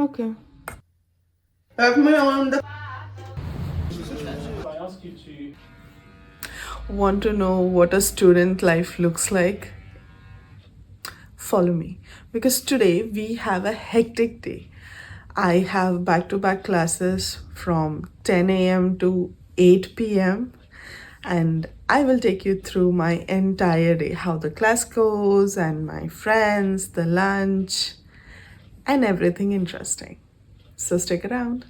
Okay. Have me on the Want to know what a student life looks like? Follow me because today we have a hectic day. I have back to back classes from 10 a.m. to 8 p.m. and I will take you through my entire day, how the class goes, and my friends, the lunch, and everything interesting. So stick around.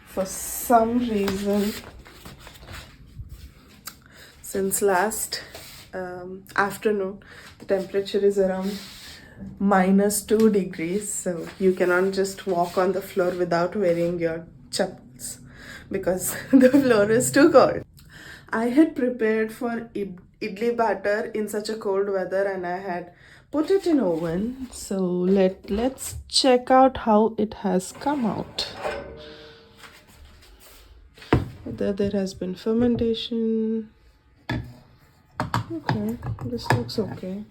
For some reason, since last afternoon, the temperature is around -2 degrees, so you cannot just walk on the floor without wearing your chappals because the floor is too cold. I had prepared for idli batter in such a cold weather and I had put it in oven. So let's check out how it has come out. Whether there has been fermentation. Okay, this looks okay.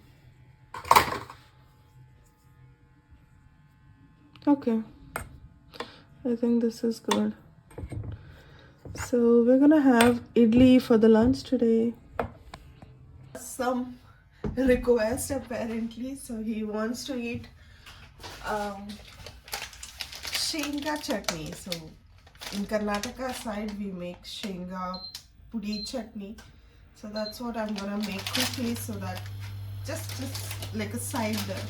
Okay, I think this is good. So we're gonna have idli for the lunch today. Some request apparently, so he wants to eat um, shenga chutney. So in Karnataka side we make shenga pudi chutney. So that's what I'm gonna make quickly so that just like a side there.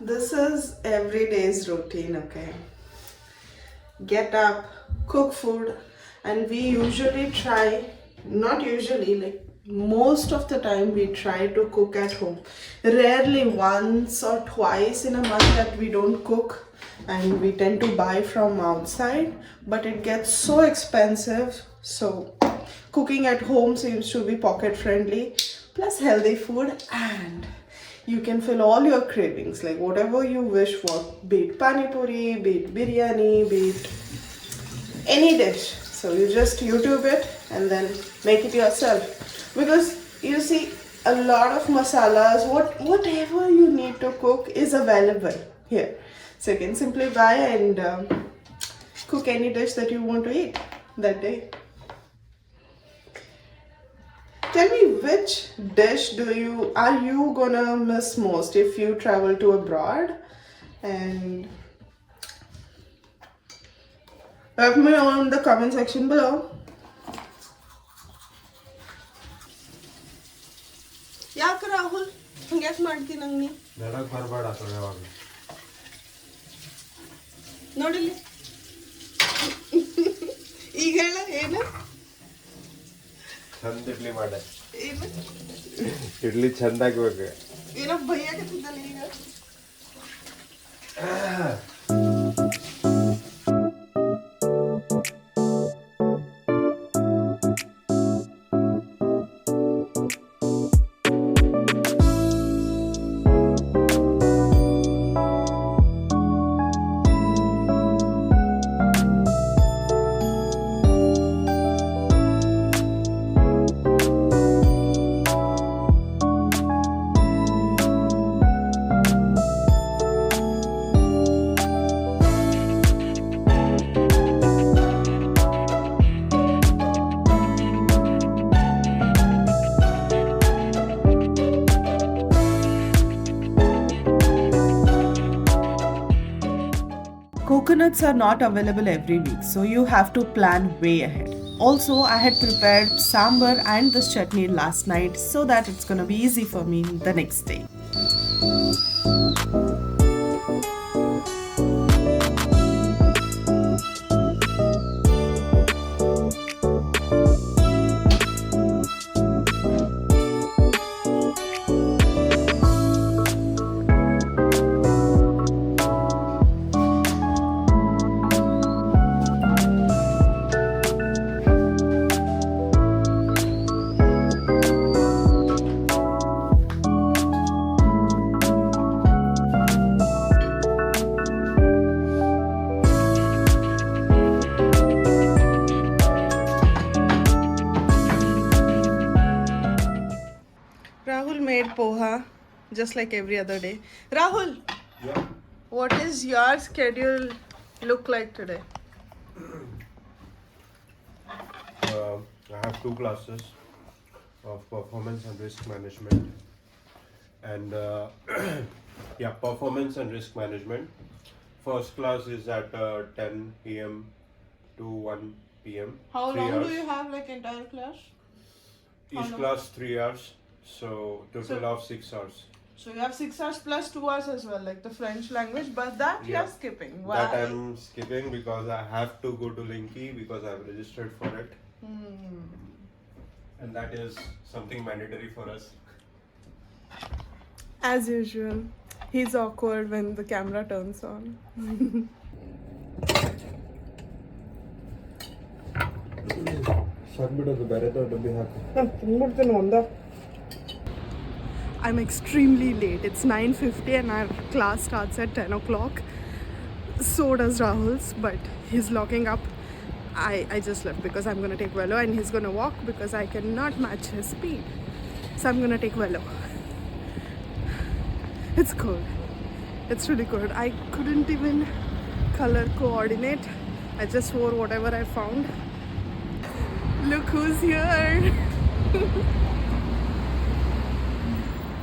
This is every day's routine, okay? Get up, cook food, and we usually try, not usually, like most of the time, we try to cook at home. Rarely once or twice in a month that we don't cook and we tend to buy from outside, but it gets so expensive. So, cooking at home seems to be pocket friendly, plus healthy food, and you can fill all your cravings like whatever you wish for, be it pani puri, be it biryani, be it any dish. So you just YouTube it and then make it yourself, because you see a lot of masalas, whatever you need to cook is available here. So you can simply buy and cook any dish that you want to eat that day. Tell me, which dish are you gonna miss most if you travel to abroad? And let me know in the comment section below. ಯಾಕೆ ರಾಹುಲ್ ಹಂಗ್ಯಾಕೆ ಮಾಡ್ತೀನಿ ನಂಗೆ ಬೆಳಗ್ಗೆ ಬರಬೇಡ ಯಾವಾಗ ನೋಡಿಲಿ ಈಗ ಹೇಳ ಏನು ಚಂದ ಇಡ್ಲಿ ಮಾಡೆ ಏನು ಇಡ್ಲಿ ಚಂದ ಆಗ್ಬೇಕು ಏನೋ ಭಯಕತ್ತಿದ್ದಲ್ಲ ಈಗ outfits are not available every week, so you have to plan way ahead. Also, I had prepared sambar and this chutney last night so that it's gonna be easy for me the next day. Rahul made poha just like every other day. Rahul, Yeah. what is your schedule look like today? I have 2 classes of performance and risk management. And yeah, performance and risk management. First class is at 10 a.m. to 1 p.m. How 3 long hours. do you have like entire class? How Each long? class 3 hours. So total of 6 hours. So you have 6 hours plus 2 hours as well, like the French language, but that you Yeah. are skipping. Why? That I'm skipping because I have to go to Linky because I've registered for it. And that is something mandatory for us. As usual, he's awkward when the camera turns on. I'm extremely late. It's 9:50 and our class starts at 10 o'clock. So does Rahul's, but he's locking up. I just left because I'm gonna take Velo and he's gonna walk because I cannot match his speed. So I'm gonna take Velo. It's cold. It's really cold. I couldn't even color coordinate. I just wore whatever I found. Look who's here.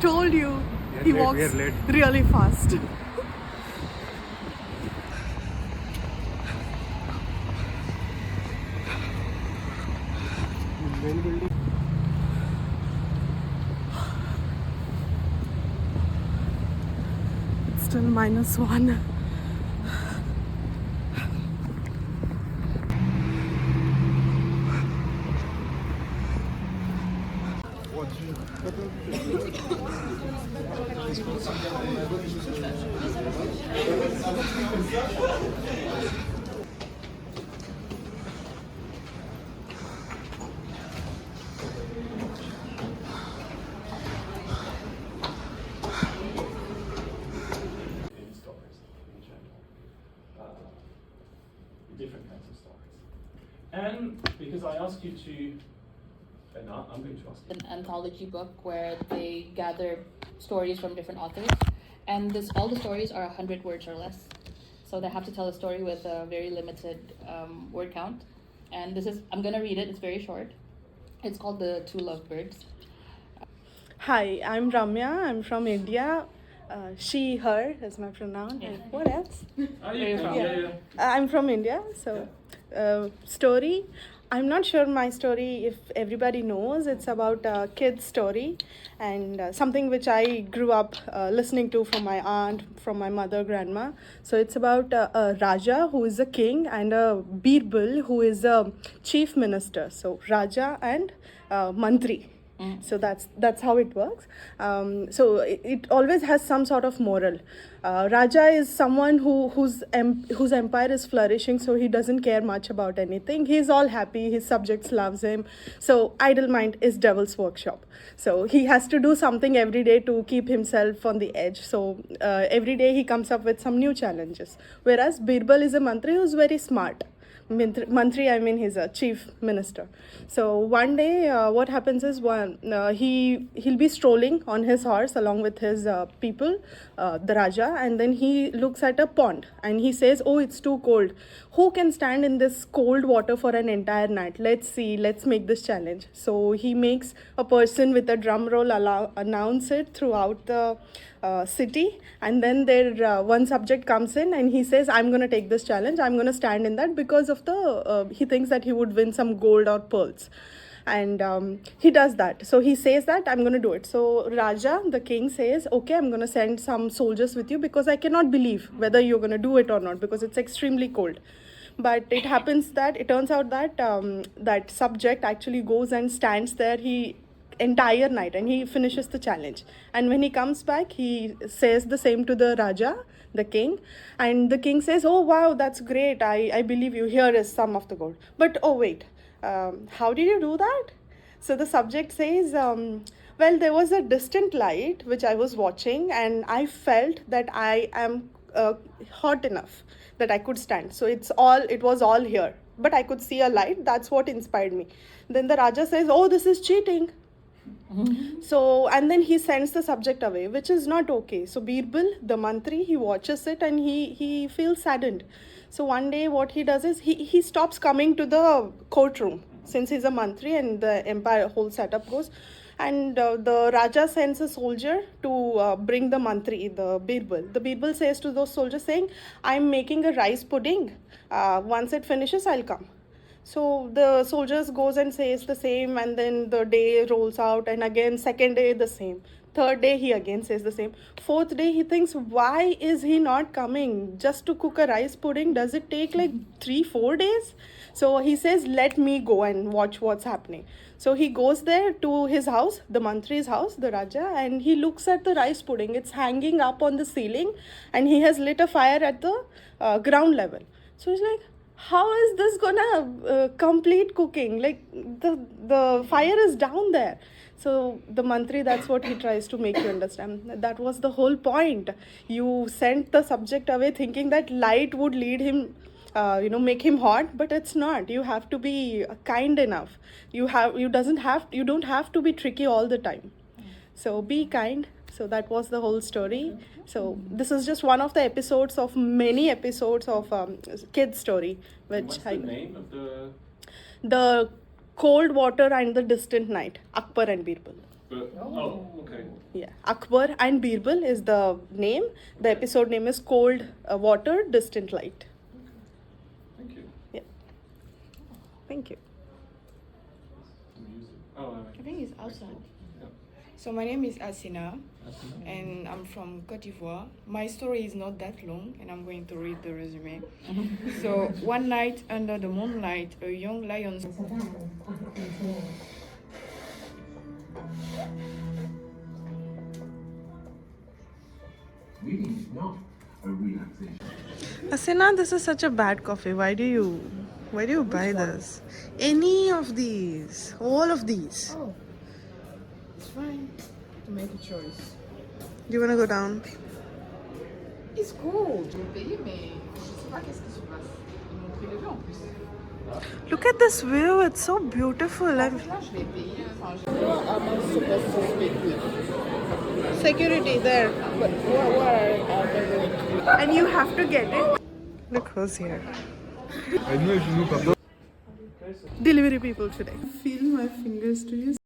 Told you. He late, walks we are late. really fast. It's still -1. in stories in general. Different kinds of stories. And because I asked you to, and now I'm going to ask you. An anthology book where they gather stories from different authors, and all the stories are 100 words or less. So they have to tell a story with a very limited word count. And I'm gonna read it. It's very short. It's called The Two Lovebirds. Hi, I'm Ramya. I'm from India. She, her is my pronoun. Yeah. And what else? Oh, Where are you from? yeah. I'm from India. So, story. I'm not sure my story if everybody knows. It's about a kid's story and something which I grew up listening to from my aunt, from my mother, grandma. So it's about a Raja who is a king and a Birbal who is a chief minister. So Raja and Mantri. So that's how it works. So it always has some sort of moral. Raja is someone whose empire is flourishing, so he doesn't care much about anything. He's all happy. His subjects loves him. So idle mind is devil's workshop. So he has to do something every day to keep himself on the edge. So every day he comes up with some new challenges. Whereas Birbal is a mantri who's very smart. Mantri, I mean, he's a chief minister. So one day, what happens is he'll be strolling on his horse along with his people, the Raja, and then he looks at a pond and he says, "Oh, it's too cold. Who can stand in this cold water for an entire night? Let's see. Let's make this challenge." So he makes a person with a drum roll announce it throughout the city, and then there one subject comes in and he says, "I'm going to take this challenge. I'm going to stand in that because of the he thinks that he would win some gold or pearls." And he does that. So he says that I'm going to do it. So Raja, the king, says, "Okay, I'm going to send some soldiers with you because I cannot believe whether you're going to do it or not because it's extremely cold." But it turns out that that subject actually goes and stands there entire night and he finishes the challenge. And when he comes back, he says the same to the Raja, the king, and the king says, "Oh wow, that's great. I believe you. Here is some of the gold." But oh wait, how did you do that? So the subject says, "Well, there was a distant light which I was watching and I felt that I am hot enough that I could stand. So it was all here, but I could see a light. That's what inspired me." Then the Raja says, "Oh, this is cheating." So, and then he sends the subject away, which is not okay. So Birbal, the mantri, he watches it and he feels saddened. So one day what he does is he stops coming to the courtroom since he's a mantri and the empire whole setup goes. And the Raja sends a soldier to bring the mantri, the Birbal. The Birbal says to those soldiers saying, "I'm making a rice pudding. Once it finishes, I'll come." So the soldiers goes and says the same, and then the day rolls out, and again second day the same. Third day he again says the same. Fourth day he thinks, why is he not coming? Just to cook a rice pudding, does it take like 3-4 days? So he says, "Let me go and watch what's happening." So he goes there to his house, the mantri's house, the Raja, and he looks at the rice pudding. It's hanging up on the ceiling, and he has lit a fire at the ground level. So he's like, how is this gonna complete cooking? Like the fire is down there. So the mantri, that's what he tries to make you understand. That was the whole point. You sent the subject away thinking that light would lead him, make him hot, but it's not. You have to be kind enough. You don't have to be tricky all the time. So be kind. So that was the whole story. So this is just one of the episodes of many episodes of kids story. What's the name of the cold water and the distant night, Akbar and Birbal. Okay. Yeah, Akbar and Birbal is the name. The episode name is Cold Water, Distant Light. Thank you. Yeah. Thank you. Music. Oh, I think it's outside. Yeah. So my name is Asina, and I'm from Côte d'Ivoire. My story is not that long, and I'm going to read the resume. So one night under the moonlight, a young lion. Reading is not a relaxation. Asina, this is such a bad coffee. Why do you buy this? Any of these, all of these. Oh, it's fine to make a choice. Do you want to go down? It's cold. Je vais payer, mais je sais pas qu'est-ce qui se passe. Ils m'ont prélevé en plus. Look at this view. It's so beautiful. Là, je l'ai payé. Enfin, What am I supposed to speak with? Security there. But what are they going to do? And you have to get it. Look who's here. Delivery people today. Feel my fingers to you.